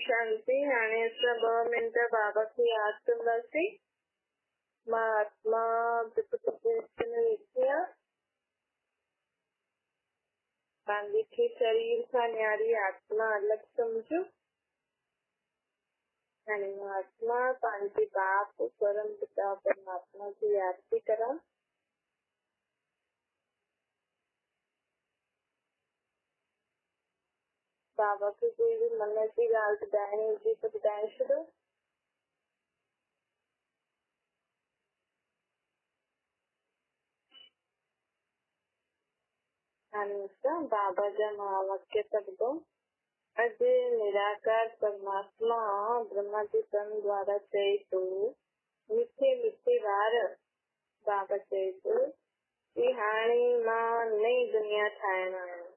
शांति। हाणे असां 2 मिंट बाबा खे याद कंदासीं। मां आत्मा विच में वेठी आहियां। पंहिंजे खे शरीर खां न्यारी आत्मा अलॻि सम्झो। हाणे मां आत्मा पंहिंजे बाप परम पिता परमात्मा खे याद थी करां। बाबा खे कोई भी मन जी ॻाल्हि ॿुधाइणी हुजे त ॿुधाए छॾो। हाणे असां बाबा जा महावाक्य ॿुधो। अॼु निराकार परमात्मा ब्रह्मा जे तन द्वारा चए थो, मिठे मिठे वार बाबा चए थो कि हाणे मां नई दुनिया ठाहिण आहियां।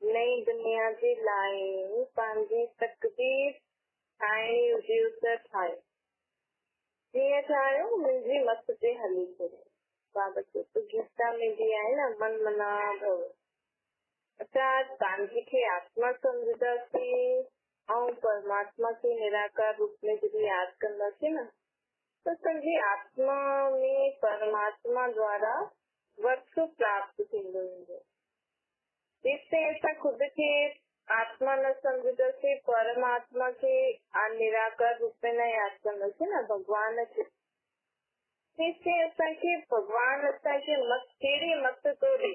नई दुनिया जे लाइ पंहिंजी तकदीर ठाहिणी हुजे त ठाहे। कीअं ठाहियो? मुंहिंजी मत ते हली करे। बाबा चए थो, गीता में बि आहे न, मन मना भव। असां पंहिंजे खे आत्मा सम्झंदासीं ऐं परमात्मा खे निराकार रूप में जॾहिं यादि कंदासीं न, त असांजी आत्मा में परमात्मा द्वारा वर्ष प्राप्त थींदो वेंदो। जेसिताईं असां ख़ुद खे आत्मा न सम्झंदासीं, परमात्मा खे निराकार रूप में न यादि कंदासीं न, भॻवान खे, तेसिताईं असांखे भॻवान असांखे कहिड़ी मत थो ॾे,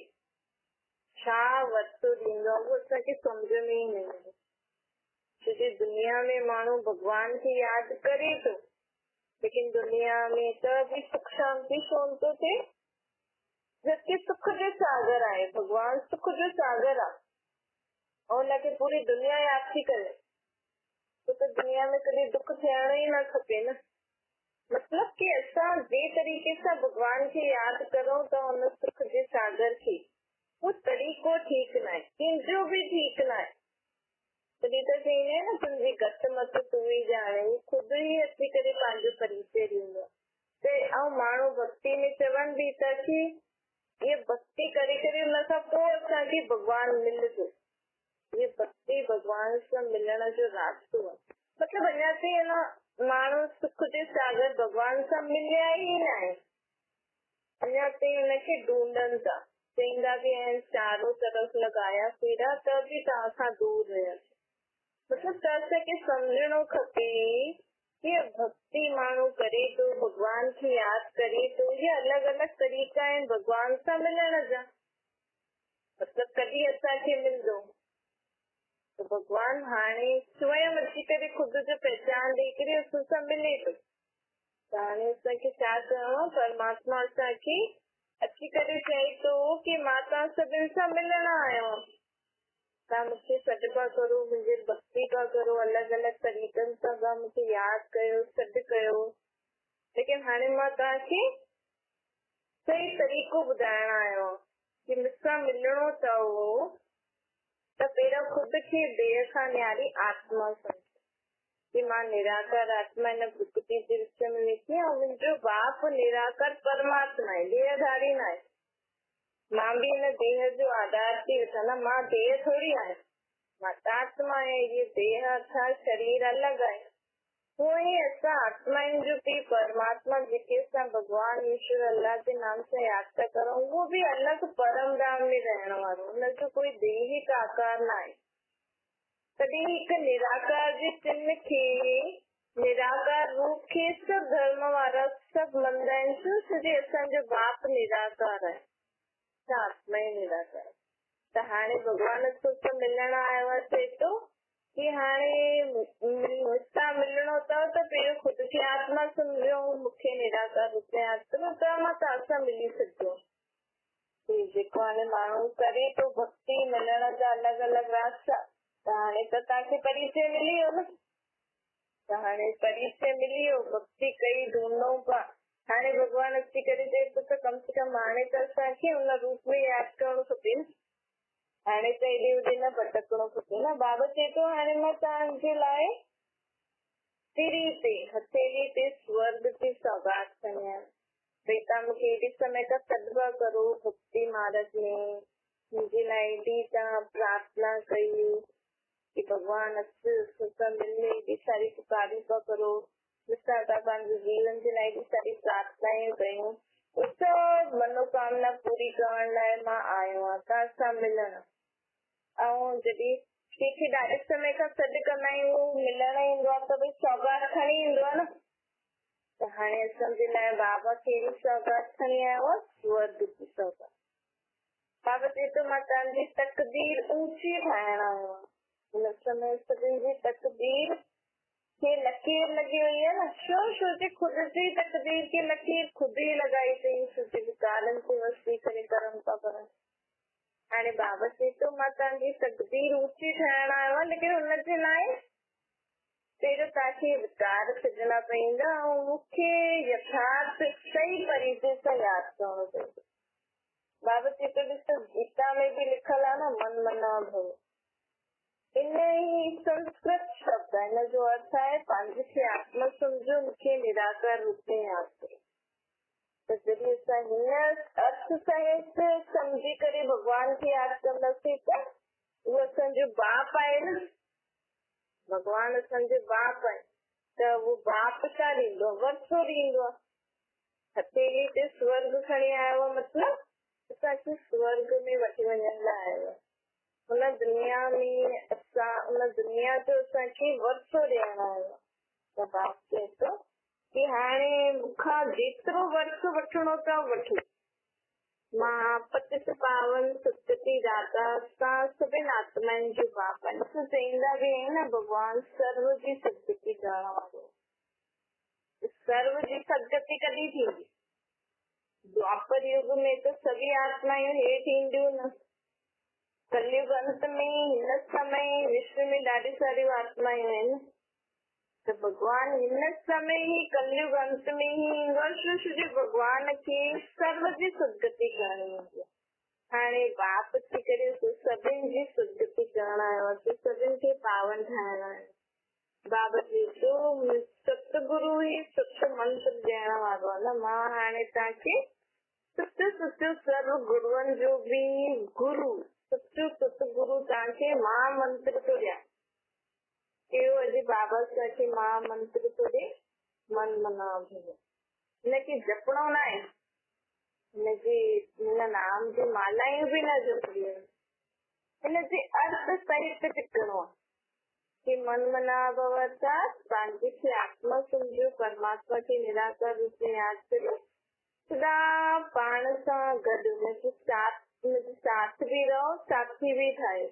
छा वरितो ॾींदो, उहो असांखे सम्झ में ई न ईंदो। छोकी दुनिया में माण्हू भॻवान खे यादि करे थो, लेकिन दुनिया में त बि सुख शांति छो नथो थिए? जबकि सुख जो सागर आहे, भॻवान सुख जो सागर आहे ऐं हुनखे पूरी दुनिया यादि थी करे, त दुनिया में कॾहिं दुख थियण ई न खपे न। मतलब कि असां जे तरीक़े सां भॻवान खे यादि करूं था हुन सुख जे सागर खे, वो तरीक़ो ठीक न आहे, कंहिंजो बि ठीक न आहे। तॾहिं त चईंदा आहिनि न, तुंहिंजी घटि मत तूं ई ॼाणे, ख़ुदि ई अची करे पंहिंजो परिचय ॾींदो। ऐं माण्हू भक्ति में चवनि बि था कि ये भक्ति करे करे हुन खां पोइ असांखे भॻवानु मिलंदो। ये भक्ति भॻवान सां मिलण जो रास्तो आहे। मतलब अञा ताईं न माण्हू सुख जे सागर भॻवान सां मिलिया ई न आहे। अञा ताईं हुनखे ढूंढनि था, चईंदा बि आहिनि चारों तरफ़ लॻाया फेरा त बि तव्हां खां दूर रहियासीं। मतलब त असांखे सम्झणो खपे कि भक्ति माण्हू करे थो, भॻवान खे यादि करे थो, ये अलॻि अलॻि तरीक़ा आहिनि भॻवान सां मिलण जा। मतलब कॾहिं असांखे मिलंदो त भॻवान हाणे स्वयं अची करे ख़ुदि जो पहचान ॾेई करे असां सां मिले थो। त हाणे असांखे छा करिणो? परमात्मा असांखे अची करे चए थो कि मां तव्हां सभिनि सां मिलण आयो आहियां, तव्हां मूंखे सॾु पिया करो, मुंहिंजी भक्ति पिया करो, अलॻि अलॻि तरीक़नि सां तव्हां मूंखे यादि कयो, सॾु कयो, लेकिन हाणे मां तव्हांखे सही तरीक़ो ॿुधाइण आयो आहियां कि मूंसां मिलणो अथव त पहिरियों ख़ुदि खे देह खां न्यारी आत्मा सम्झो कि मां निराकार आत्मा हिन प्रकृति जे विच में वेठी आहियां। मुंहिंजो बाप निराकार परमात्मा आहे, देहधारी न आहे। मां बि हिन देह जो आधार थी वठां न, मां देह थोरी आहियां, मां त आत्मा आहे। ये देह अर्थात शरीर अलॻि आहे। उहो ई असां आत्माउनि जो बि परमात्मा जेके असां भॻवान ईश्वर अल्लाह जे नाम सां यादि था करूं, उहो बि अलॻि परम धाम में रहण वारो, हुनजो कोई देहिक आकार न आहे। तॾहिं हिकु निराकार जे चिन्ह खे, निराकार रूप खे सभु धर्म वारा सभु मञंदा आहिनि। छोजे असांजो बाप निराकार आहे, आत्मा ई निराकार। त हाणे भॻवान सां मिलण आयो आहे, चए थो कि हाणे मूंसां मिलणो अथव त पहिरियों ख़ुदि खे आत्मा सम्झो, मूंखे निराकार रूप में यादि करो त मां तव्हां सां मिली सघंदो। जेको हाणे माण्हू करे थो भक्ति मिलण जा अलॻि अलॻि रास्ता, त हाणे त तव्हांखे परिचय मिली वियो न। त हाणे परिचय मिली वियो, भक्ति कई, ढूंढूं पिया। हाणे भॻवान अची करे चए थो त कम से कम हाणे त असांखे हुन रूप में यादि करणु खपे न। हाणे त हेॾे होॾे न भटकणो खपे न। बाबा चए थो हाणे मां तव्हांजे लाइ तिरी ते, हथेली ते स्वर्ग जी सौगात खणी आहियां। भई तव्हां मूंखे हेॾे समय खां सॾु पिया करो भक्ति मार्ग में, मुंहिंजे लाइ हेॾी तव्हां प्रार्थना कई कि कि भगवान अच सुख मिले एॾी सारी पुकारियूं पिया करो, ॾिसां था पंहिंजे जीवन जे लाइ एॾी सारी प्रार्थनायूं कयूं, सभु मनोकामना पूरी करण लाइ मां आयो आहियां तव्हां सां मिलण। ऐं जॾहिं कंहिंखे ॾाढे समय खां सॾु कंदा आहियूं, मिलण ईंदो आहे त भई सौगात खणी ईंदो आहे न, त हाणे असांजे लाइ बाबा कहिड़ी सौगात खणी आयो आहे? स्वर्ग जी सौगात। बाबा चए थो मां तव्हांजी तकदीर ऊंची ठाहिण आयो आहियां। हिन समय सभिनि जी तकदीर खे लकीर लॻी वई आहे न, छो जे ख़ुदि जी तकदीर खे लकीर ख़ुदि ई लॻाई अथई, छो जे विकारनि ते वसी करे कर्म था करनि। हाणे बाबा चए थो मां तव्हांजी तकदीर ऊंची ठाहिण आयो आहियां, लेकिन हुनजे लाइ पहिरियों तव्हांखे विकार छॾणा पवंदा ऐं मूंखे यथार्थ सही तरीक़े सां यादि करणो पवंदो। बाबा चए थो ॾिसो गीता में बि लिखल आहे न, मन मना भव। इन ई संस्कृत शब्द आहे, हिन जो अर्थ आहे पंहिंजे खे आत्मा सम्झो, मूंखे निराकार रूप में यादि कयो। त जॾहिं असां हिन अर्थ सहित सम्झी करे भॻवान खे यादि कंदासीं त उहो असांजो बाप आहे न, भॻवान असांजो बाप आहे, त उहो बाप छा ॾींदो आहे? वरसो ॾींदो आहे। हथेली ते स्वर्ग खणी आयो आहे, मतिलब असांखे स्वर्ग में वठी वञण लाइ आयो आहे। हुन दुनिया में असां उन दुनिया जो असांखे वरसो ॾियण आयो आहे। त बाप चए थो कि हाणे मूंखां जेतिरो वर्ष वठिणो अथव वठो, मां पतित पावन सतती दाता असां सभिनि आत्माउनि जो बाप आहे। असां चईंदा बि आहियूं न भॻवान सर्व जी सदगति करण वारो। सर्व जी सदगति कॾहिं थींदी? द्वापर युग में त सभी आत्मायूं हेठि ईंदियूं न, कलयुग अंत में हिन समय विश्व में ॾाढी सारियूं आत्मायूं आहिनि, त भॻवान हिन समय ही कलयुग अंत में ही ईंदो आहे, भॻवान खे सर्व जी सदगति करणी हूंदी आहे। हाणे बाप थी करे सभिनि जी सदगति करण आयो आहे, सभिनि खे पावन ठाहिण आयो। बाबा जी जो सतगुरु ई सत मंत्र ॾियण वारो आहे न। मां हाणे तव्हांखे सचो सर्व गुरुअनि जो बि गुरु, सचो सतगुरु तव्हांखे महामंत्र थो ॾियां। कहिड़ो अॼु बाबा असांखे महामंत्र थो ॾे? मन मना भव। हिनखे जपणो न आहे, हिन नाम जी मालायूं बि न जपणी आहिनि, हिनजे अर्थ सहित टिकणो आहे कि मन मना भव अर्थात पंहिंजे खे आत्मा सम्झो, परमात्मा खे निराकार रूप में यादि करियो, सदा पाण सां गॾु हुनजे साथ बि रहो, साथी बि ठाहियो,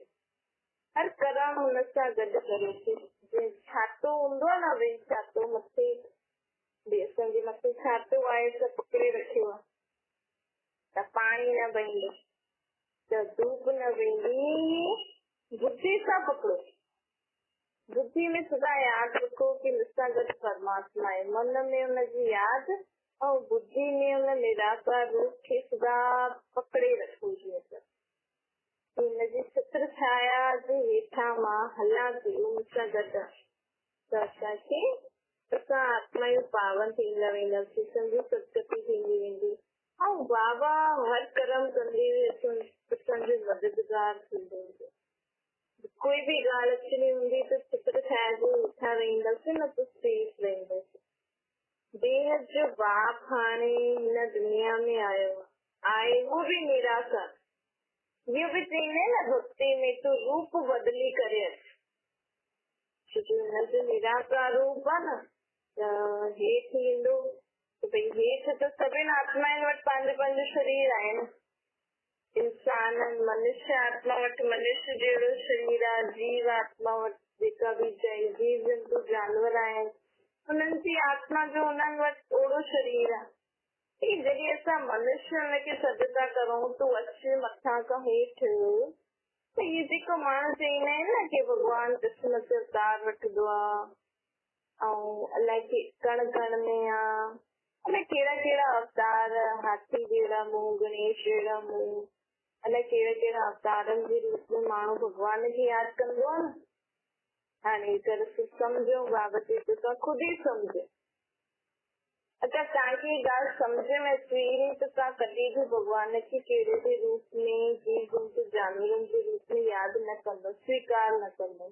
हर कर्म हुन सां गॾु करियो। जीअं छातो हूंदो आहे न, भई छातो मथे असांजे मथे छातो आहे त पकिड़े रखियो आहे, त पाणी न वहंदो, त धूप न वेंदी, बुद्धि सां पकड़ो। बुद्धि में सदा यादि रखो कि मूंसां गॾु परमात्मा आहे, मन में हुनजी यादि ऐं बुद्धि में हुन निराकार रूप खे सदा पकड़े रखो। हिनजी छत्र छाया जे हेठां मां हलां थी मूंसां गॾु, त असांखे असां आत्मायूं पावन थींदा वेंदासीं, सम्झो सदगति थींदी वेंदी। ऐं बाबा हर कर्म कंदे असांजो मददगार थींदो। कोई बि ॻाल्हि अचणी हूंदी त छत्र छाया जे हेठां वेंदासीं न, त सेफ वेंदासीं। बेहद जो बाप हाणे हिन दुनिया में आयो आहे, उहो बि निराकार। इहो बि चईंदा आहिनि न भक्ति में, तूं रूप बदिली करे अच, छोकी हुनजो निराकार रूप आहे न, त हेठि ईंदो त भई हेठि त सभिनि आत्माउनि वटि पंहिंजो पंहिंजो शरीर आहे न। इंसान मनुष्य आत्मा वटि मनुष्य जहिड़ो शरीर आहे, जीव आत्मा वटि जेका बि जीव जंतु जानवर आहिनि उन्हनि जी आत्मा जो उन्हनि वटि ओड़ो शरीर आहे। जॾहिं असां मनुष्य हुनखे सॾु था करूं तूं अच मथां खां हेठि, त इहे जेको माण्हू चईंदा आहिनि न कि भॻवानु कृष्ण जो अवतार वठंदो आहे ऐं अलाए कण कण में आहे, अलाए कहिड़ा कहिड़ा अवतार, हाथी जहिड़ा मुंहुं, गणेश जहिड़ा मुंहुं, अलाए कहिड़ा कहिड़ा अवतारनि जे रूप में माण्हू भॻवान खे यादि कंदो आहे न। हाणे कर सम्झो, बाबा चए थो तव्हां ख़ुदि ई सम्झो। अगरि तव्हांखे ॻाल्हि सम्झ में अची त तव्हां कॾहिं बि भॻवान खे कहिड़े बि रूप में, जीव जंतु जानवरनि जे रूप में यादि न कंदो, स्वीकार न कंदो।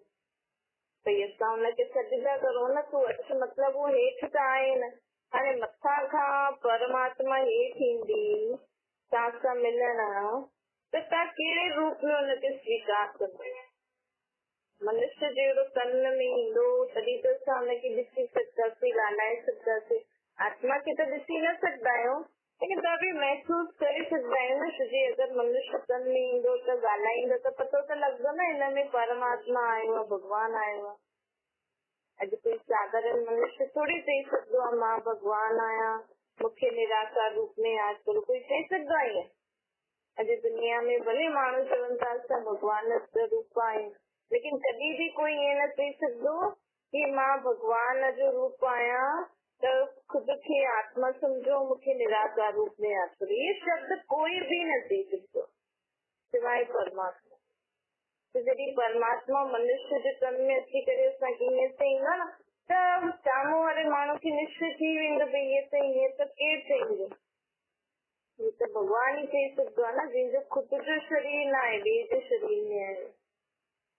भई असां हुनखे सजदा करो न, तूं अच, मतलब वो हेठि त आहे न। हाणे मथां खां परमात्मा हेठि ईंदी तव्हां सां मिलण, त तव्हां कहिड़े रूप में हुनखे स्वीकार कंदो? मनुष्य जहिड़ो तन में ईंदो तॾहिं त असां हुनखे ॾिसी सघंदासीं, ॻाल्हाए सघंदासीं। आत्मा खे त ॾिसी न सघंदा आहियूं, लेकिन तव्हां बि महसूस करे सघंदा आहियो न। जी अगरि मनुष्य तन में ईंदो त ॻाल्हाईंदो त पतो त लॻंदो न हिन में परमात्मा आयो आहे, भॻवानु आयो आहे। अॼु कोई साधारण मनुष्य थोड़ी चई सघंदो आहे मां भॻवानु आहियां, मूंखे निराकार रूप में यादि करो, कोई चई सघंदो आहे? अॼु दुनिया में भले माण्हू चवनि था असां भॻवान जो रूप आहियूं, लेकिन कॾहिं बि कोई ईअं न चई सघंदो कि मां भॻवान जो रूप आहियां, त ख़ुदि खे आत्मा सम्झो, मूंखे निराकार रूप में यादि करो। ये शब्द कोई भी न चई सघंदो सिवाय परमात्मा। तो जॾहिं परमात्मा मनुष्य जे तन में अची करे असांखे ईअं चईंदो न, त साम्हूं वारे माण्हू खे निश्चय थी वेंदो भई हीअ त हीअं त केरु चईंदो, हीअ त भॻवानु ई चई सघंदो आहे न, जंहिंजो ख़ुदि जो शरीर न आहे, ॿिए जे शरीर में आहे।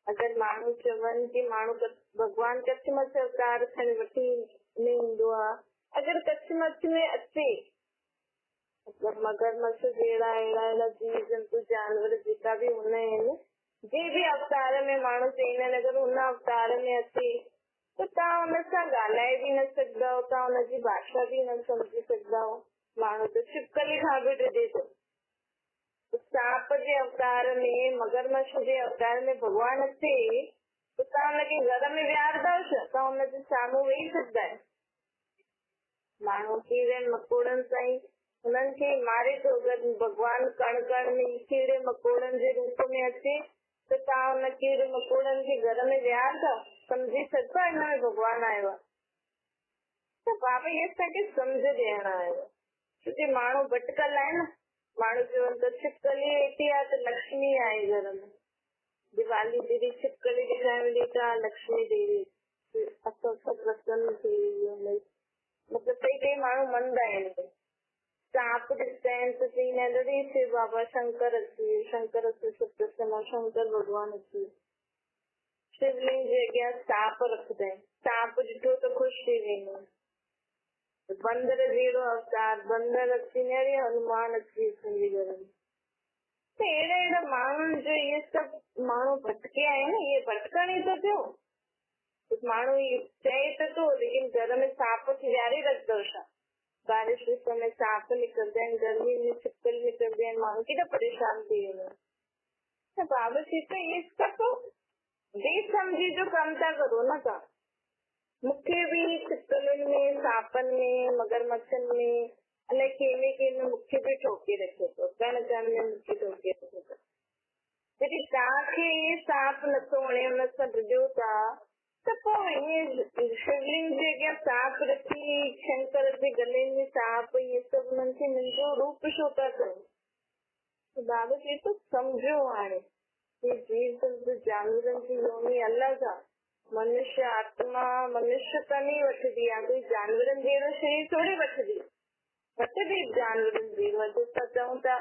अगरि माण्हू चवनि कि माण्हू भॻवानु कच्छ मच्छ अवतार खणी वठी ईंदो आहे, अगरि कच्छ मच्छ में अचे, मतलब मगरमच्छ जहिड़ा अहिड़ा जीव जंतु जानवर जेका बि हूंदा आहिनि, जे बि अवतार में माण्हू चईंदा आहिनि, अगरि हुन अवतार में अचे त तव्हां हुन सां ॻाल्हाए बि न सघंदा, तव्हां हुनजी भाषा बि न सम्झी सघंदा। माण्हू त छिपकली खां बि ॾिजे थो। सांप जे अवतार में, मगरमच्छ जे अवतार में भॻवानु अचे त तव्हां हुनखे घर में विहारंदव छा? तव्हां हुनजे साम्हूं वेही सघंदा आहियो? माण्हू कीड़े मकोड़नि ताईं हुननि खे मारे थो, अगरि भॻवानु कण कण में कीड़े मकोड़नि जे रूप में अचे त तव्हां हुन कीड़े मकोड़नि खे घर में विहारंदव? सम्झी सघंदा हिन में भॻवानु आयो आहे? त बाबा इहे असांखे सम्झ ॾियण आयो, छोकी माण्हू भटकल आहे न। माण्हू चवनि त छिपकली वेठी आहे त लक्ष्मी आहे घर में, दिवाली दीदी छिपकली ॾेखारे मिली त लक्ष्मी देवी असां सभु प्रसन्न थी वई। मतलब कई कई माण्हू मञदा आहिनि। सांप ॾिसंदा आहिनि त चईंदा आहिनि अरे शिव बाबा शंकर अची, शंकर से सब प्रसन्न, शंकर भॻवानु अची। शिवलिंग जे अॻियां सांप रखंदा आहिनि, सांप ॾिठो त ख़ुशि थी वेंदो। बंदर जहिड़ो अवतार, बंदर अची अरे हनुमान अची सिंधी घर में। त अहिड़ा अहिड़ा माण्हुनि जो इहे सभु माण्हू भटकिया आहिनि, इहे भटकण ई थो थियो। माण्हू चए त थो, लेकिन घर में सांप विहारे रखंदव छा? बारिश जे समय सांप निकिरंदा आहिनि, गर्मी में छिपकली निकिरंदा आहिनि, माण्हू केॾा परेशान थी वेंदा आहिनि। त बाबा चए थो इहे सभु बेसमझी जो कमु था करो न तव्हां। मूंखे बि छिपकलियुनि में, सांपनि में, मगरमच्छनि में, अलाए कंहिंमें कंहिंमें मूंखे बि ठोके रखे थो, कण कण में मूंखे ठोके रखे थो। जॾहिं तव्हांखे सांप नथो वणे, हुन सां ॾिजो था, त पोइ ईअं शिवलिंग जे अॻियां सांप रखी, शंकर जे गले में सांप, इहे सभु हुननि खे मुंहिंजो रूप छो था कयो? बाबा चए थो सम्झो हाणे ये जीव जंतु जानवरनि जी योनी अलॻि आहे। मनुष्य आत्मा मनुष्य त नहीं वठदी आहे, कोई जानवरनि जहिड़ो शरीर थोड़ी वठदी जानवरनि जहिड़ो। अॼु असां चऊं था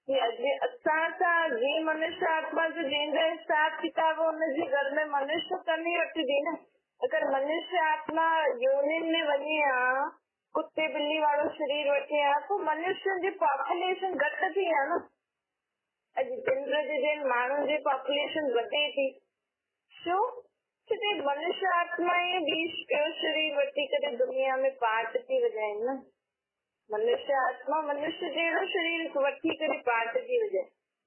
कि अॼु असां सां जीअं मनुष्य आत्मा जो जंहिंजो हिसाब किताब हुनजे घर में मनुष्य त नहीं वठदी न। अगरि मनुष्य आत्मा योनिनि में वञे हा, कुत्ते बिल्ली वारो शरीर वठे हा, पोइ मनुष्यनि जी पॉपुलेशन घटि थी आहे न। अॼु चंद्र जे जन माण्हुनि जी पॉपुलेशन वधे थी, छो? छोकी मनुष्य आत्मा ई ॿियो शरीर वठी करे दुनिया में पार्ट थी वॼाइनि न। मनुष्य आत्मा मनुष्य जहिड़ो शरीर वठी करे पार्ट थी वॼाए।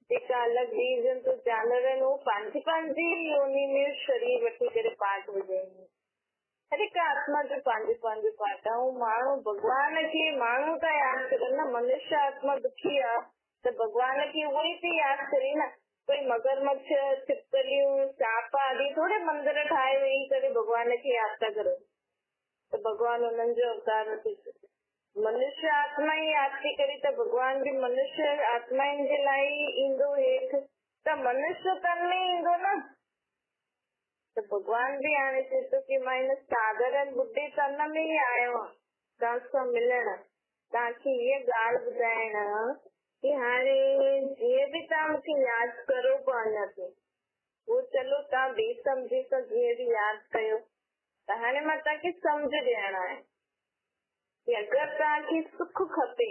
जेका अलॻि जीव जंतु जानवर आहिनि उहो पंहिंजी पंहिंजी योनी में शरीर वठी करे पार्ट वॼाइनि। हर हिकु आत्मा जो पंहिंजो पंहिंजो पार्ट आहे। ऐं माण्हू भॻवान खे माण्हू था यादि करनि न। मनुष्य आत्मा दुखी आहे त भॻवान खे उहो ई थी यादि करे न। कोई मगरमच्छ, छिपकलियूं, सांप आदि थोड़े मंदिर ठाहे वेही करे भॻवान खे यादि था करो त भॻवानु हुननि जो अवतार थी सघे। मनुष्य आत्मा ई यादि थी करे त भॻवान बि मनुष्य आत्माउनि जे लाइ ईंदो हेठि, त मनुष्य तन में ईंदो न। त भॻवान बि हाणे चए थो कि मां हिन साधारण ॿुढे तन में ई आयो आहियां तव्हां सां मिलण, तव्हांखे हीअ ॻाल्हि ॿुधाइण कि हाणे जीअं बि तव्हां मूंखे यादि करो पिया अञा ताईं, वो चलो तव्हां बि सम्झी त जीअं बि यादि कयो त हाणे मां तव्हांखे सम्झ ॾियणा आहे कि अगरि तव्हांखे सुख खपे,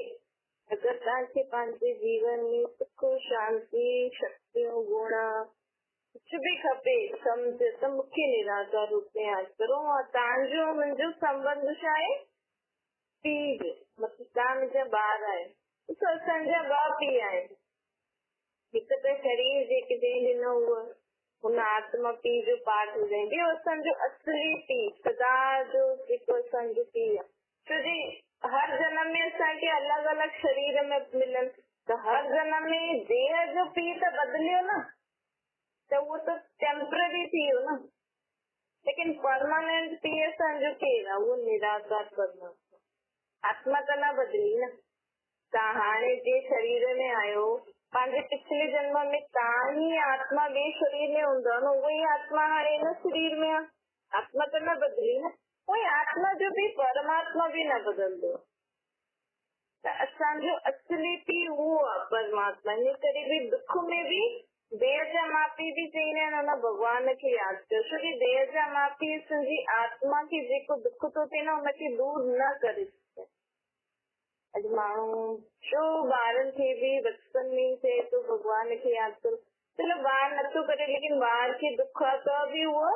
अगरि तव्हांखे पंहिंजे जीवन में सुख शांति शक्तियूं गुण कुछ भी खपे सम्झ त मूंखे निराकार रूप में यादि करो। और तव्हांजो मुंहिंजो संबंध छा आहे? पीउ, मतलब तव्हां मुंहिंजा ॿार आहियो त असांजा ॿ पीउ आहिनि। हिकु त शरीर जेके ॾेई ॾिनो हुन आत्मा पीउ जो पाठ हुजंदी, असांजो असली पीउ सदा जो जेको असांजो पीउ आहे। छो जी हर जन्म में असांखे अलॻि अलॻि शरीर में मिलनि त हर जन्म में देह जो पीउ त बदिलियो न, त उहो त टेम्पररी थी वियो न, लेकिन परमानेंट पीउ असांजो केरु आहे? उहो निराकार परमात्मा। आत्मा त न बदिली न। तव्हां हाणे जे शरीर में आहियो, पंहिंजे पिछले जन्म में तव्हां ही आत्मा ॿिए शरीर में हूंदव न, उहा ई आत्मा हाणे हिन शरीर में आहे। आत्मा त न बदिली न, उहे आत्मा जो बि परमात्मा बि न बदलंदो। त असांजो असली पीउ उहो आहे परमात्मा। इन करे बि दुख में बि देह जा माउ पीउ बि चईंदा आहिनि हुन भॻवान खे यादि कयो, छो कि देह जा माउ पीउ असांजी आत्मा खे जेको दुख थो थिए न हुनखे दूर न करे सघे। अॼु माण्हू छो ॿारनि खे बि बचपन में थिए तो भॻवान खे यादि करो, चलो ॿार नथो करे लेकिन ॿार खे दुख आहे त बि उहो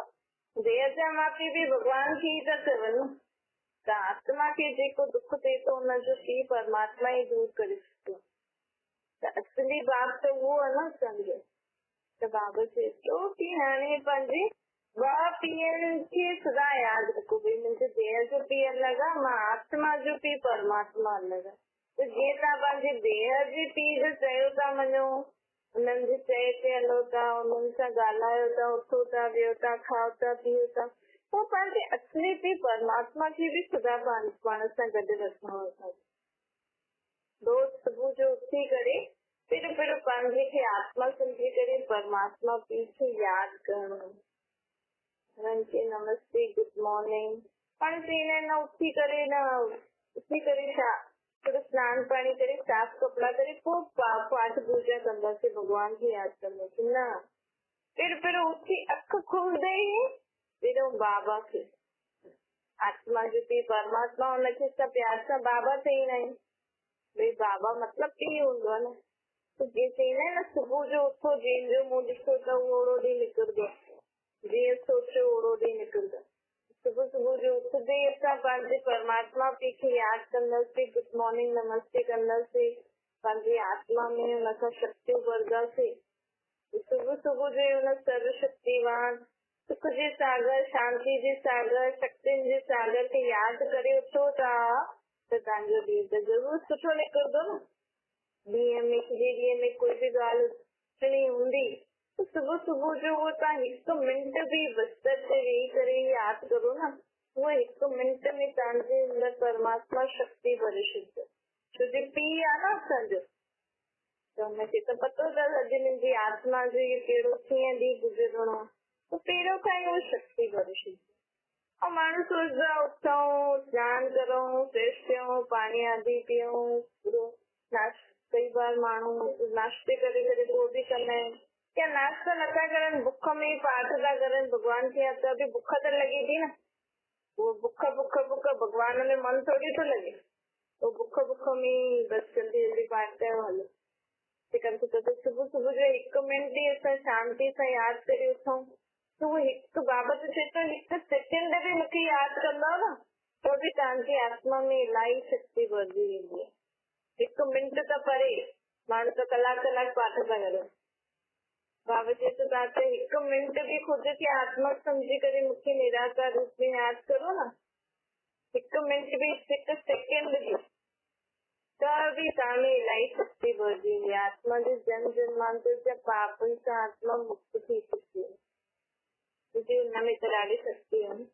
देह जा माउ पीउ बि भॻवान खे ई था चवनि। त आत्मा खे जेको दुख थिए थो हुनजो पीउ परमात्मा ई दूर करे सघंदो। त असली बात त उहो आहे न असांजो। त बाबा चए थो कि हाणे पंहिंजे ॿ पीअनि खे सदा यादि रखो, भई मुंहिंजे देह जो पीउ अलॻि आहे, मां आत्मा जो पीउ परमात्मा अलॻि आहे। त जीअं तव्हां पंहिंजे देह जे पीउ जो चयो था वञो, उन्हनि जे चए ते हलो था, उन्हनि सां ॻाल्हायो था, उथो था, वियो था, खाओ था, पीओ था, पोइ पंहिंजे असली पीउ परमात्मा खे बि सदा पाण सां गॾु रखणो अथव। रोज़ सुबुह जो उथी करे फिर पंहिंजे खे आत्मा सम्झी करे परमात्मा पीउ खे यादि करणो। हुननि खे नमस्ते, गुड मॉर्निंग पाण चईंदा आहिनि। उथी करे छा थोरो सनानु पाणी करे साफ़ कपिड़ा करे पोइ पाठ पूजा कंदासीं, भॻवान खे यादि कंदासीं न। फिर उथी अखि खुलंदे ई पहिरियों बाबा खे, आत्मा जो पीउ परमात्मा, हुनखे असां प्यार सां बाबा चईंदा आहियूं। भई बाबा मतलब पीउ हूंदो आहे न। त जीअं चईंदा आहिनि न सुबुह जो उथो, जंहिंजो मुंहुं ॾिसो त उहो ओड़ो ॾींहुं निकिरंदो, जीअं सोचियो ओड़ो ॾींहुं निकिरंदो। सुबुह जो उथंदे असां पंहिंजे परमात्मा पीउ खे यादि कंदासीं, गुड मॉर्निंग नमस्ते कंदासीं, पंहिंजी आत्मा में हुनखां शक्तियूं भरंदासीं। सुबुह जो हुन सर्वशक्तिवान सुख जे सागर, शांति जे सागर, शक्तियुनि जे सागर खे यादि करे उथो था त तव्हांजो ॾींहुं त ज़रूर सुठो निकिरंदो न। ॾींहं में कोई बि ॻाल्हि अचणी हूंदी त सुबुह जो उहो तव्हां हिकु मिंट बि बिस्तर ते वेही करे यादि करो न, उहो हिकु मिंट में तव्हांजे अंदरि परमात्मा शक्ति भरे छॾींदो। छो जो पीउ आहे न असांजो, त हुनखे त पतो अथसि अॼु मुंहिंजी आत्मा जो इहो कहिड़ो कीअं ॾींहुं गुज़रणो आहे, त पहिरियों खां ई उहो शक्ति भरे छॾींदो। ऐं माण्हू सोचदा उथूं, सनानु करूं, फ्रेश थियूं, पाणी आदि पियूं, पूरो कई बार माण्हू नाश्ते करे पोइ बि कंदा आहिनि, या नाश्तो नथा करनि, बुख में ई पाठ था करनि भॻवान खे, त बि बुख त लॻे थी न। उहो बुख भॻवान में मन थोड़ी थो लॻे, उहो बुख में बसि जल्दी पाठ कयो हलो। सुबुह जो हिकु मिंट ई असां शांति सां यादि करे उथूं त उहो हिकु बाबा त चए थो हिकु सेकेंड बि मूंखे यादि कंदव न तो बि तव्हांजी आत्मा में इलाही शक्ति वधी वेंदी आहे। हिकु मिंट त परे, माण्हू त कलाक पाठ था करनि। बाबा चए थो तव्हां त हिकु मिंट बि ख़ुदि खे आत्मा सम्झी करे मूंखे निराकार रूप में यादि करो न, हिकु मिंट बि, हिकु सेकेंड बि, त बि तव्हां में इलाही शक्ति वधी वेंदी आहे। आत्मा जे जन्म जन्मांतर जा पापनि सां आत्मा मुक्त थी चुकी आहे, क्योंकि हुनमें त ॾाढी शक्ति आहे।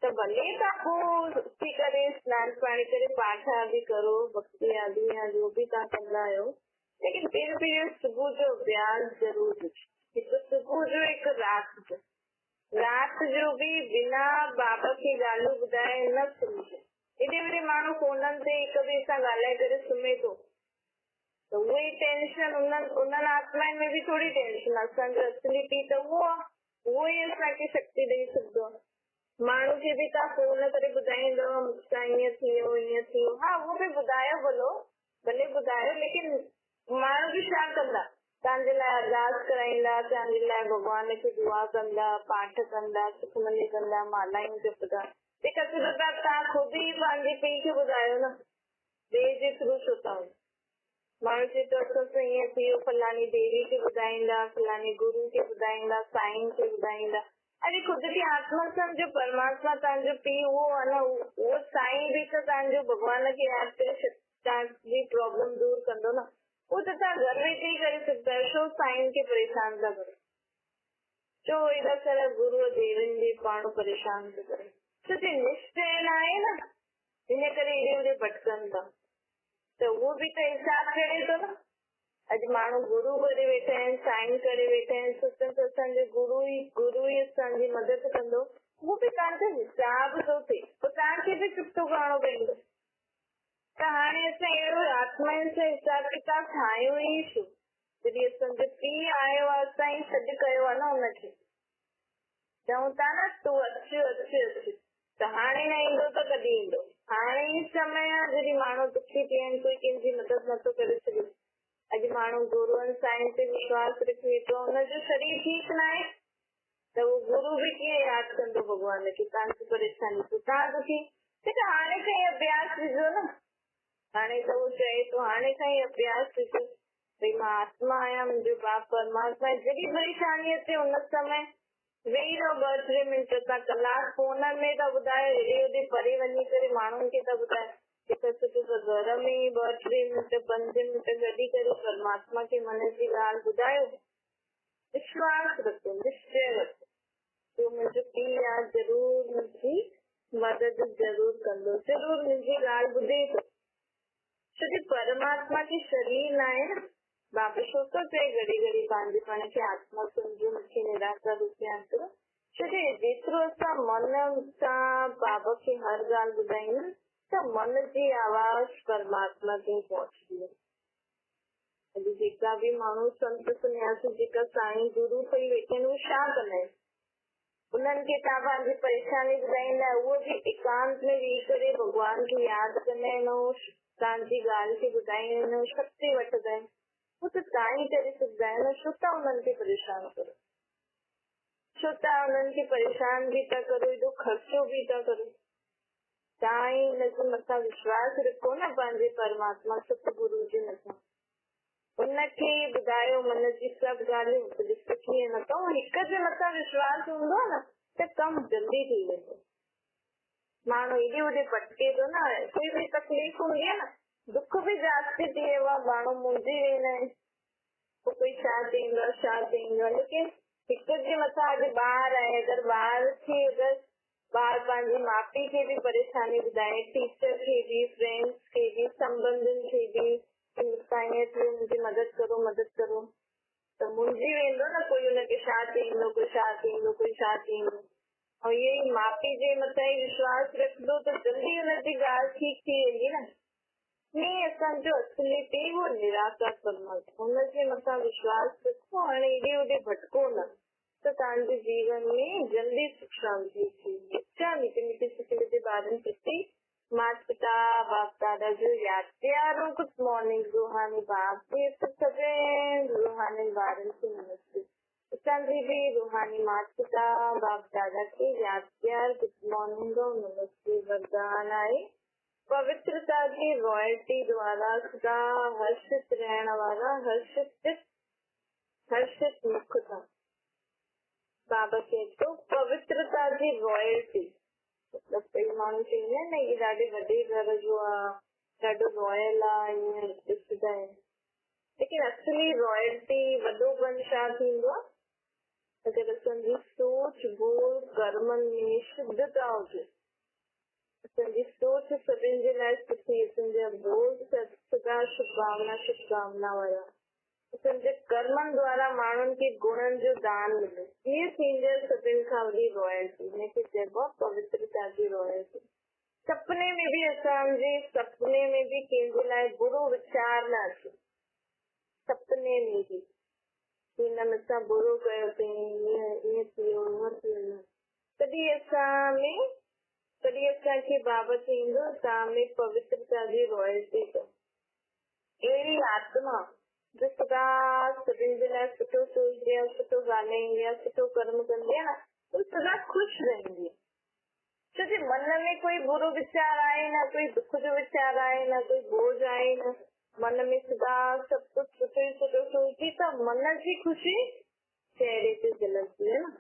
त भले तव्हां पोइ उथी करे सनानु पाणी करे पाठ आदि करो, भक्ति आदि या जो बि तव्हां कंदा आहियो, लेकिन फिर भी सुबुह जो अभ्यास जरूर। हिकु सुबुह जो, हिकु राति जो बि बिना बाबा खे ॻाल्हियूं ॿुधाए न सुम्हिजे। एॾे वॾे माण्हू फोननि ते हिक ॿिए सां ॻाल्हाए करे सुम्हे थो, त उहे टेंशन उन्हनि आत्माउनि में बि थोरी टेंशन आहे। असांजो असली पीउ त उहो ई असांखे शक्ति ॾेई सघंदो आहे। माण्हू खे बि तव्हां फोन करे ॿुधाईंदव मूंसां ईअं थियो, हा उहो बि ॿुधायो भले ॿुधायो, लेकिन माण्हू बि छा कंदा, तव्हांजे लाइ अरदास कराईंदा, तव्हांजे लाइ भॻवान खे दुआ कंदा, पाठ कंदा, सुखमनी कंदा, मालायूं जपंदा। तंहिंखां सुठो तव्हां ख़ुदि ई पंहिंजे पीउ खे ॿुधायो न, ॿिए जे थ्रू छो था वञो। माण्हू चए थो असां ईअं थियो, फलानी देवी खे ॿुधाईंदा, फलानी गुरू खे ॿुधाईंदा, साईं खे ॿुधाईंदा। अरे ख़ुदि खे आत्मा सम्झो, परमात्मा तव्हांजो पीउ उहो आहे न, उहो साईं बि त तव्हांजो भॻवान खे यादि करे तव्हांजी प्रॉब्लम दूर कंदो न। उहो त तव्हां घर वेठे ई करे सघंदा आहियो, छो साईं खे परेशान था करो, छो एॾा सारा गुरू देवनि जे पाण परेशान थो करे, छो कि निश्चय न आहे न, हिन करे एॾे ओॾे भटकनि था। त उहो बि त हिसाब करे थो न। अॼु माण्हू गुरू करे वेठा आहिनि, साईं करे वेठा आहिनि, सोचनि था असांजो गुरू ई असांजी मदद कंदो, उहो बि तव्हांजो हिसाब थो थिए, पोइ तव्हांखे बि चुप्तो करणो पवंदो। त हाणे असां अहिड़ो आत्माउनि सां हिसाब किताब ठाहियूं ई छो, जॾहिं असांजो पीउ आयो आहे, असां ई सॾु कयो आहे न हुनखे, चऊं था न तूं अच, त हाणे न ईंदो त कॾहिं ईंदो। हाणे ई समय आहे जॾहिं माण्हू दुखी थिया आहिनि, कोई कंहिंजी मदद नथो करे सघे। अॼु माण्हू गुरूअनि साईं ते विश्वास रखी वेठो, हुनजो शरीर ठीकु न आहे त उहो गुरू बि कीअं यादि कंदो भॻवान खे, तव्हांजी परेशानी थी, तव्हां दुखी, त हाणे खां ई अभ्यास विझो न। हाणे त उहो चए थो हाणे खां ई अभ्यास विझो, भई मां आत्मा आहियां, मुंहिंजो बाप परमात्मा, जॾहिं परेशानी अचे हुन समय वेही रहो 2-3 मिंट, तव्हां कलाक फोन में था ॿुधायो, हेॾे होॾे परे वञी करे माण्हुनि खे था ॿुधायो, घर में ई 2-3 मिंट 5 मिंट कढी करे परमात्मा खे मन जी ॻाल्हि ॿुधायो, विश्वास रखो, निश्चय रखो, तो मुंहिंजो पीउ आहे, ज़रूर मुंहिंजी मदद ज़रूर कंदो, ज़रूर मुंहिंजी ॻाल्हि ॿुधे थो, छोकी परमात्मा खे शरीर न आहे न। बाबा छो थो चए घड़ी घड़ी पंहिंजे पाण खे आत्मा सम्झो, मूंखे निराकार रूप में करो, छोकी जेतिरो असां मन सां बाबा खे हर ॻाल्हि ॿुधाईंदा त मन जी आवाज़ परमात्मा ताईं पहुचंदी आहे। अॼु जेका बि माण्हू संत सन्यासी जेका साईं गुरू ठही वेठा आहिनि, उहे छा कंदा आहिनि, उन्हनि खे तव्हां पंहिंजी परेशानी ॿुधाईंदा, उहो बि एकांत में वेही करे भॻवान खे यादि कंदा आहिनि, तव्हांजी ॻाल्हि खे ॿुधाईंदा आहिनि, शक्ति वठंदा आहिनि, उहो त तव्हां ई करे सघंदा आहियो न, छो तव्हां उन्हनि खे परेशान करो, छो तव्हां उन्हनि खे परेशान बि था करो, एॾो ख़र्चो बि था करो। तव्हां ई हुनजे मथां विश्वास रखो न, पंहिंजे परमात्मा सतगुरू जे मथां, उनखे ॿुधायो मन जी सभु ॻाल्हियूं, कीअं न कयूं, हिक जे मथां विश्वास हूंदो न त कमु जल्दी थी वेंदो। माण्हू हेॾे होॾे भटके थो न, कोई बि तकलीफ़ हूंदी आहे न, दुख बि जास्ती थी वियो आहे, माण्हू मुंहिंजी वेंदा आहिनि, पोइ कोई छा चईंदो, लेकिन हिक जे मथां अॼु ॿार आहे, अगरि ॿार पंहिंजी माउ पीउ खे बि परेशानी ॿुधाए, टीचर खे बि, फ्रेंड्स खे बि, संबंधियुनि खे बि, मूंसां ईअं थियो, मुंहिंजी मदद करो, त मुंहिंजी वेंदो न, कोई हुनखे छा चईंदो, कोई छा चईंदो। ऐं इहे ई माउ पीउ जे मथां ई विश्वास रखंदो त जल्दी हुनजी ॻाल्हि ठीकु थी वेंदी न। हीअं असांजो असली पीउ उहो निराकार परमात्मा, हुनजे मथां विश्वास रखो, हाणे हेॾे होॾे भटको न, त तव्हांजे जीवन में जल्दी सुख शांति थींदी। अच्छा मीठे सिकले जे ॿारनि प्रति माता पिता बाप दादा जो यादि प्यारो गुड मॉर्निंग, रूहानी बाप जे सभई रूहानी ॿारनि खे नमस्ते। असांजी बि रूहानी माता पिता बाप दादा खे यादि प्यार गुड मॉर्निंग और नमस्ते वरदान आहे। पवित्रता की रॉयल्टी द्वारा सदा हर्षित रहण वारा हर्षित मुख था। बाबा चए थो पवित्रता जी रॉयल्टी, मतलब कई माण्हू चईंदा आहिनि न इहे ॾाढे वॾे घर जो आहे, ॾाढो रॉयल आहे, ईअं ॾिसंदा आहिनि, लेकिन असली रॉयल्टी वॾोपन छा थींदो आहे, अगरि असांजी सोच बोल कर्मनि में शुद्धता हुजे, असांजी सोच सभिनि जे लाइ सुठी, असांजा बोल सदा शुभकामना वारा, असांजे कर्मनि द्वारा माण्हुनि खे गुणनि जो दान मिले, इहे थींदे सभिनि खां वॾी रॉयल्टी, हिनखे चइबो आहे पवित्रता जी रॉयल्टी। सपने में बि कंहिंजे लाइ बुरो वीचार न अचे, सपने में बि हिन में असां बुरो कयो अथई, ईअं थियो हूअं थियो, तॾहिं असांखे बाबा चईंदो तव्हां में पवित्रता जी रॉयल्टी अथव। अहिड़ी आत्मा जो सदा सभिनि जे लाइ सुठो सोचदी आहे, सुठो ॻाल्हाईंदी आहे, सुठो कर्म कंदी आहे न, उहा सदा ख़ुशि रहंदी आहे। छो जे मन में कोई बुरो वीचार आहे न, कोई दुख जो वीचार आहे न, कोई बोझ आहे न, मन में सदा सभु कुझु सुठो ई सुठो सोची त मन जी ख़ुशी चहिरे ते झलकदी आहे न।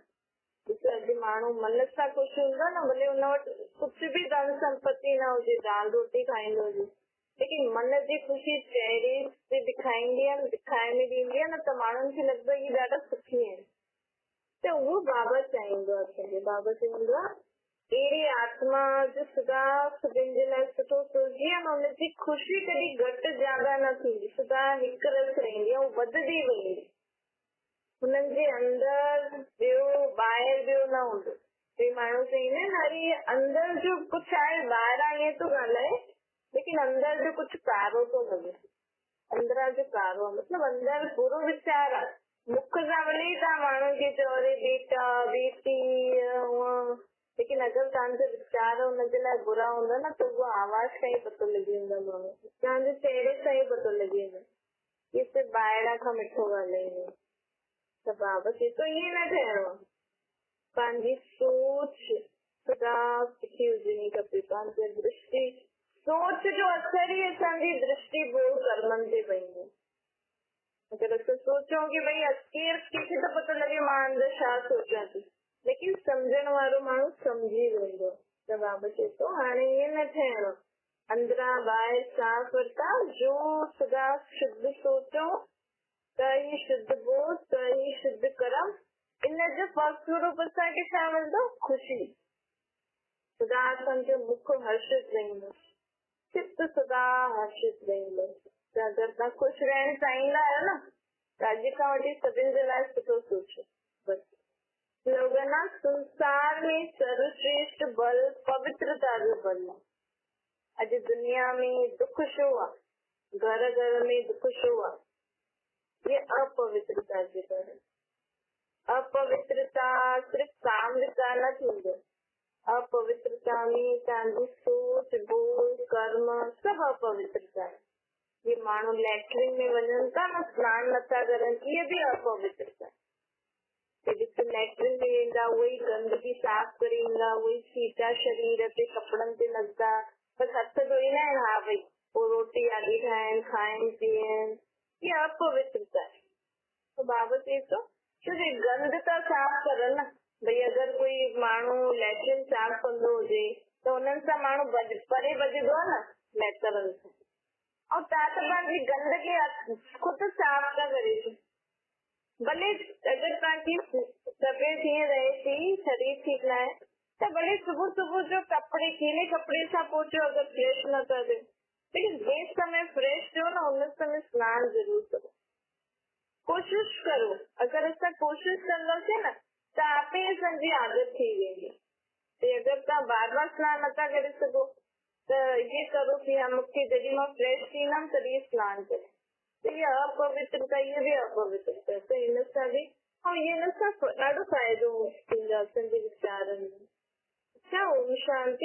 ॾिसो अॼु माण्हू मन सां ख़ुशि हूंदो न, भले हुन वटि कुझु बि धन संपत्ति न हुजे, दाल रोटी खाईंदो हुजे, लेकिन मन जी ख़ुशी चहिरे ते ॾेखारींदी आहे, ॾेखारण में ॾींदी आहे न, त माण्हुनि खे लॻंदो आहे इहे ॾाढा सुखी आहिनि। त उहो बाबा चाहींदो आहे असांखे। बाबा चवंदो आहे अहिड़ी आत्मा जो सदा सभिनि जे लाइ सुठो सोचदी आहे न, हुनजी ख़ुशी कॾहिं घटि ज्यादा न थींदी, सदा हिकु रस रहंदी आहे, उहो वधंदी वेंदी। हुननि जे अंदरि ॿियो ॿाहिरि ॿियो न हूंदो। कई माण्हू चईंदा आहिनि अरे अंदरि जो कुझु आहे, ॿाहिरां ईअं थो ॻाल्हाए, लेकिन अंदरि जो कुझु कारो थो लॻे। अंदरां जो कारो मतिलबु अंदरि बुरो वीचार आहे। मुख सां भले ई तव्हां माण्हुनि खे चओ अरे बेटा बेटी हूअं, लेकिन अगरि तव्हांजो वीचार हुनजे लाइ बुरा हूंदा न, त उहो आवाज़ सां ई पतो लॻी वेंदो माण्हू, तव्हांजे चहिरे सां ई पतो लॻी वेंदो। इहे सिर्फ़ु ॿाहिरां खां मिठो ॻाल्हाईंदो। त बाबा चए थो ईअं न थियणो आहे, पंहिंजी सोच सदा सुठी हुजणी खपे। पंहिंजी दृष्टि, सोच जो असर ई असांजी दृष्टि बोध कर्मनि ते पवंदो। अगरि असां सोचूं की भई कंहिंखे त पतो लॻे मां अंदरि छा सोचां थी, लेकिन सम्झण वारो माण्हू सम्झी वेंदो। त बाबा चए थो हाणे ईअं न थियणो, अंदरां ॿाहिरि साफ़ वरिता, जो सदा शुद्ध सोचो त ई शुद्ध बोध, त ई शुद्ध कर्म। इन जो फल स्वरूप असांखे छा मिलंदो? ख़ुशी। सदा असांजो मुख हर्षित रहंदो, चित्त सदा हर्षित रहंदो। त अगरि तव्हां ख़ुशि रहणु चाहींदा आहियो न, त अॼु खां वठी सभिनि जे लाइ सुठो सोचो। बसि स्लोगन आहे संसार में सर्वश्रेष्ठ बल पवित्रता जो बल आहे। अॼु दुनिया में दुख छो आहे, घर घर में दुख छो आहे? ये अपवित्रता जे करे। अपवित्रता सिर्फ काम विकार न थींदो, अपवित्रता में तव्हांजी सोच बोध कर्म सभु अपवित्रता आहे। ये माण्हू लैट्रिन में वञनि था न, स्नान नथा करनि, इहे बि अपवित्रता आहे। ॾिस लैट्रिन में वेंदा, उहे ई गंदगी साफ़ करे ईंदा, उहे ई छीटा शरीर ते कपिड़नि ते लॻंदा, बसि हथ धोईंदा आहिनि, हा भई पोइ रोटी आदि खाइनि, खाइनि पीअनि, ये अपवित्रता आहे। तो बाबा चए थो छो जे गंद था साफ़ करनि न, भई अगरि कोई माण्हू लैट्रिन साफ़ कंदो हुजे त हुननि सां माण्हू परे भॼंदो आहे न लैटरनि सां, ऐं तव्हां त पंहिंजी गंद खे ख़ुदि साफ़ था करे छो। भले अगरि तव्हांजी तबियत हीअं रहे थी, शरीर ठीकु न आहे, त भले सुबुह सुबुह जो कपिड़े गीले कपिड़े सां पोचो, अगरि फ्रेश नथा थियो, लेकिन जिस समय फ्रेश थियो न, हुन समय स्नान ज़रूर करो। कोशिश करो, अगरि असां कोशिश कंदासीं न त आपे ई असांजी आदत थी वेंदी। अगरि तव्हां बार बार स्नान नथा करे सघो त इहे करो की हा मूंखे जॾहिं मां फ्रेश थींदमि तॾहिं स्नान करे। त इहा अपवित्रता, इहा बि अपवित्रता। त हिन सां बि ऐं हिन सां ॾाढो फ़ाइदो थींदो असांजे वीचारनि में। अच्छा, ओम शांति।